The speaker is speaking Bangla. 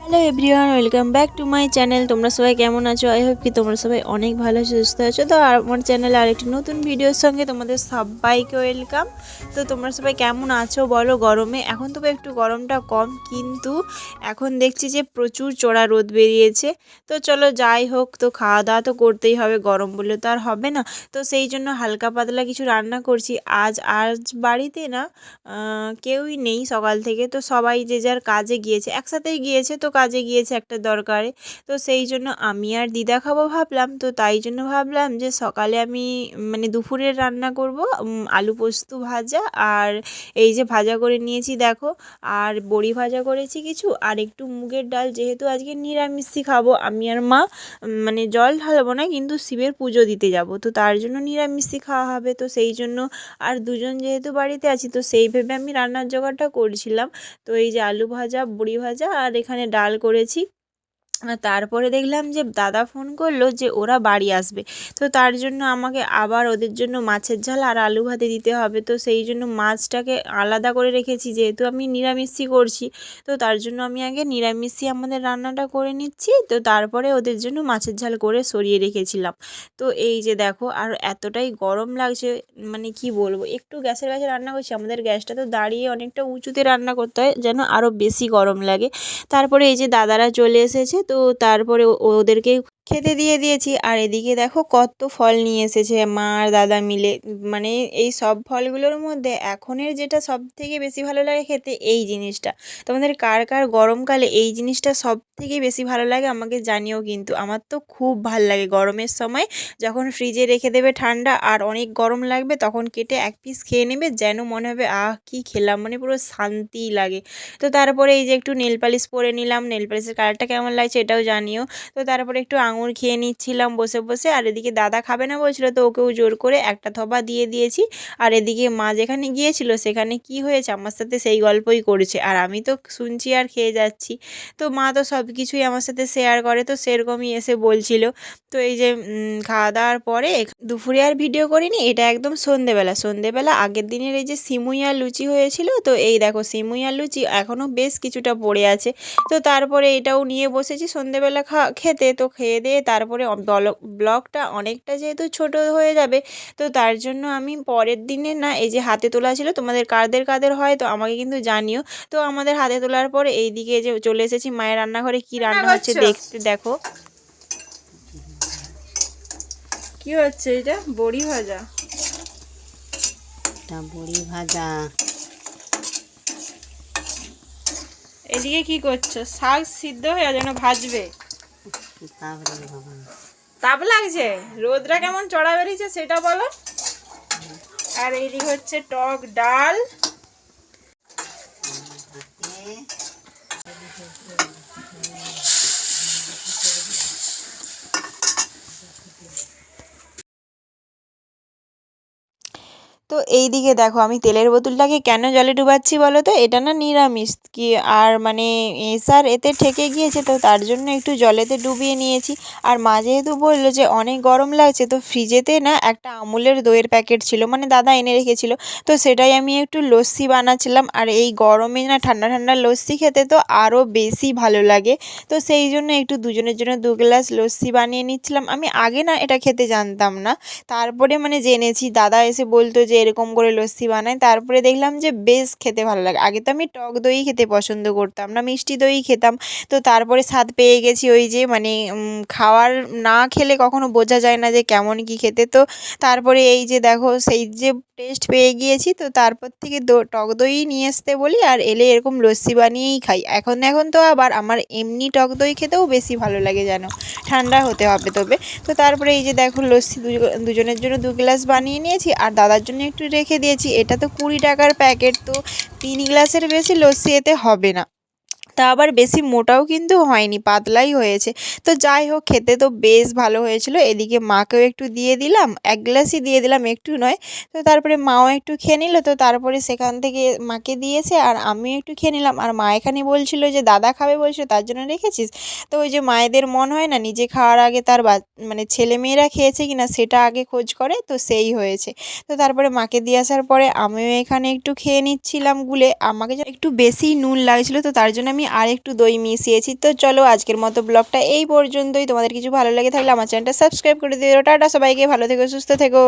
Hello everyone, welcome back to my channel. তোমরা সবাই কেমন আছো? আই হোপ কি তোমরা সবাই অনেক ভালো সুস্থ আছো। তো আমার চ্যানেলে আরেকটি নতুন ভিডিওর সঙ্গে তোমাদের সবাইকে ওয়েলকাম। তো তোমরা সবাই কেমন আছো বলো গরমে? এখন তবে একটু গরমটা কম, কিন্তু এখন দেখছি যে প্রচুর চড়া রোদ বেরিয়েছে। তো চলো যাই হোক, তো খাওয়া দাওয়া তো করতেই হবে, গরম বলে তো আর হবে না। তো সেই জন্য হালকা পাতলা কিছু রান্না করছি। আজ বাড়িতে না কেউই নেই সকাল থেকে, তো সবাই যে যার কাজে গিয়েছে, একসাথেই গিয়েছে, তো কাজে গিয়েছে একটা দরকারে। তো সেই জন্য আমি আর দিদা খাবো ভাবলাম। তো তাই জন্য ভাবলাম যে সকালে আমি মানে দুপুরের রান্না করব আলু পোস্ত ভাজা, আর এই যে ভাজা করে নিয়েছি দেখো, আর বড়ি ভাজা করেছি কিছু, আর একটু মুগের ডাল, যেহেতু আজকে নিরামিষই খাবো আমি আর মা। মানে জল ঢালবো না, কিন্তু শিবের পুজো দিতে যাব, তো তার জন্য নিরামিষই খাওয়া হবে। তো সেই জন্য আর দুজন যেহেতু বাড়িতে আছি, তো সেই ভেবে আমি রান্নার জোগাড়টা করছিলাম। তো এই যে আলু ভাজা, বড়ি ভাজা, আর এখানে ডাল করেছি। তারপরে দেখলাম যে দাদা ফোন করলো যে ওরা বাড়ি আসবে, তো তার জন্য আমাকে আবার ওদের জন্য মাছের ঝাল আর আলু ভাতে দিতে হবে। তো সেই জন্য মাছটাকে আলাদা করে রেখেছি, যেহেতু আমি নিরামিষই করছি। তো তার জন্য আমি আগে নিরামিষই আমাদের রান্নাটা করে নিচ্ছি, তো তারপরে ওদের জন্য মাছের ঝাল করে সরিয়ে রেখেছিলাম। তো এই যে দেখো, আর এতটাই গরম লাগছে, মানে কি বলবো, একটু গ্যাসের কাছে রান্না করছি। আমাদের গ্যাসটা তো দাঁড়িয়ে অনেকটা উঁচুতে রান্না করতে হয়, যেন আরও বেশি গরম লাগে। তারপরে এই যে দাদারা চলে এসেছে, তো তারপরে ওদেরকে খেতে দিয়ে দিয়েছি। আর এদিকে দেখো কত ফল নিয়ে এসেছে মা আর দাদা মিলে। মানে এই সব ফলগুলোর মধ্যে এখনের যেটা সব থেকে বেশি ভালো লাগে খেতে, এই জিনিসটা। তোমাদের কার কার গরমকালে এই জিনিসটা সব থেকে বেশি ভালো লাগে আমাকে জানিও, কিন্তু আমার তো খুব ভাল লাগে গরমের সময়, যখন ফ্রিজে রেখে দেবে ঠান্ডা আর অনেক গরম লাগবে, তখন কেটে এক পিস খেয়ে নেবে, যেন মনে হবে আহ কি খেলাম, মানে পুরো শান্তি লাগে। তো তারপরে এই যে একটু নেল পালিশ পরে নিলাম, নেল পালিশের কালারটা কেমন লাগছে এটাও জানিও। তো তারপরে একটু আঙুর খেয়ে নিচ্ছিলাম বসে বসে। আর এদিকে দাদা খাবে না বলছিল, তো ওকেও জোর করে একটা থোপা দিয়ে দিয়েছি। আর এদিকে মা যেখানে গিয়েছিল সেখানে কি হয়েছে আমার সাথে সেই গল্পই করেছে, আর আমি তো শুনছি আর খেয়ে যাচ্ছি। তো মা তো সব কিছুই আমার সাথে শেয়ার করে, তো সেরকমই এসে বলছিল। তো এই যে খাওয়া দাওয়ার পরে দুপুরে আর ভিডিও করিনি, এটা একদম সন্ধেবেলা আগের দিনের এই যে সিমুই আর লুচি হয়েছিল। তো এই দেখো সিমুই আর লুচি এখনও বেশ কিছুটা পড়ে আছে। তো তারপরে এটাও নিয়ে বসেছি সন্ধেবেলা খেতে। তো খেয়ে দিয়ে তারপরে ব্লগটা অনেকটা যেহেতু ছোট হয়ে যাবে, তো তার জন্য আমি পরের দিনে না, এই যে হাতে তোলা ছিল, তোমাদের কাদের কাদের হয় তো আমাকে কিন্তু জানিও। তো আমাদের হাতে তোলার পরে এই দিকে যে চলে এসেছি মায়ের রান্নাঘরে, কি রান্না হচ্ছে দেখতে দেখো। কি হচ্ছে এটা? বড়ি ভাজা। বড়ি ভাজা। এদিকে কি করছো? শাক সিদ্ধ হয়ে যেন ভাজবে। তারপরে বাবা তাপ লাগছে, রোদরা কেমন চড়া বেরিয়েছে সেটা বলো। আর এইদিকে হচ্ছে টক ডাল। তো এই দিকে দেখো, আমি তেলের বোতলটাকে কেন জলে ডুবাচ্ছি বলো তো? এটা না নিরামিষ কি, আর মানে এসার এতে ঠেকে গিয়েছে, তো তার জন্য একটু জলেতে ডুবিয়ে নিয়েছি। আর মা যেহেতু বললো যে অনেক গরম লাগছে, তো ফ্রিজেতে না একটা আমুলের দইয়ের প্যাকেট ছিল, মানে দাদা এনে রেখেছিল। তো সেটাই আমি একটু লস্যি বানাচ্ছিলাম, আর এই গরমে না ঠান্ডা ঠান্ডা লস্যি খেতে তো আরও বেশি ভালো লাগে। তো সেই জন্য একটু দুজনের জন্য 2 গ্লাস লস্যি বানিয়ে নিচ্ছিলাম। আমি আগে না এটা খেতে জানতাম না, তারপরে মানে জেনেছি, দাদা এসে বলতো যে এরকম করে লস্যি বানায়, তারপরে দেখলাম যে বেশ খেতে ভালো লাগে। আগে তো আমি টক দই খেতে পছন্দ করতাম না, মিষ্টি দই খেতাম। তো তারপরে স্বাদ পেয়ে গেছি, ওই যে মানে খাওয়ার না খেলে কখনো বোঝা যায় না যে কেমন কি খেতে। তো তারপরে এই যে দেখো সেই যে টেস্ট পেয়ে গিয়েছি, তো তারপর থেকে টক দই নিয়ে আসতে বলি, আর এলে এরকম লস্যি বানিয়েই খাই। এখন তো আবার আমার এমনি টক দই খেতেও বেশি ভালো লাগে, জানো, ঠান্ডা হতে হবে তবে। তো তারপরে এই যে দেখো লস্যি দুজনের জন্য 2 গ্লাস বানিয়ে নিয়েছি, আর দাদার জন্য একটু রেখে দিয়েছি। এটা তো 20 টাকার প্যাকেট, তো 3 গ্লাসের বেশি লস্যি এতে হবে না। তা আবার বেশি মোটাও কিন্তু হয়নি, পাতলাই হয়েছে। তো যাই হোক, খেতে তো বেশ ভালো হয়েছিল। এদিকে মাকেও একটু দিয়ে দিলাম, 1 গ্লাসই দিয়ে দিলাম, একটু নয়। তো তারপরে মাও একটু খেয়ে নিল, তো তারপরে সেখান থেকে মাকে দিয়েছে, আর আমিও একটু খেয়ে নিলাম। আর মা এখানে বলছিল যে দাদা খাবে বলছিল, তার জন্য রেখেছিস। তো ওই যে মায়েদের মন হয় না, নিজে খাওয়ার আগে তার মানে ছেলেমেয়েরা খেয়েছে কিনা সেটা আগে খোঁজ করে, তো সেই হয়েছে। তো তারপরে মাকে দিয়ে আসার পরে আমিও এখানে একটু খেয়ে নিচ্ছিলাম গুলে। আমাকে একটু বেশি নুন লাগছিল, তো তার জন্য আমি আমি আর একটু দই মিশিয়েছি। তো চলো আজকের মতো ব্লগটা এই পর্যন্তই। তোমাদের কিছু ভালো লেগে থাকলে আমার চ্যানেলটা সাবস্ক্রাইব করে দিও। টাটা, সবাইকে ভালো থেকো, সুস্থ থেকো।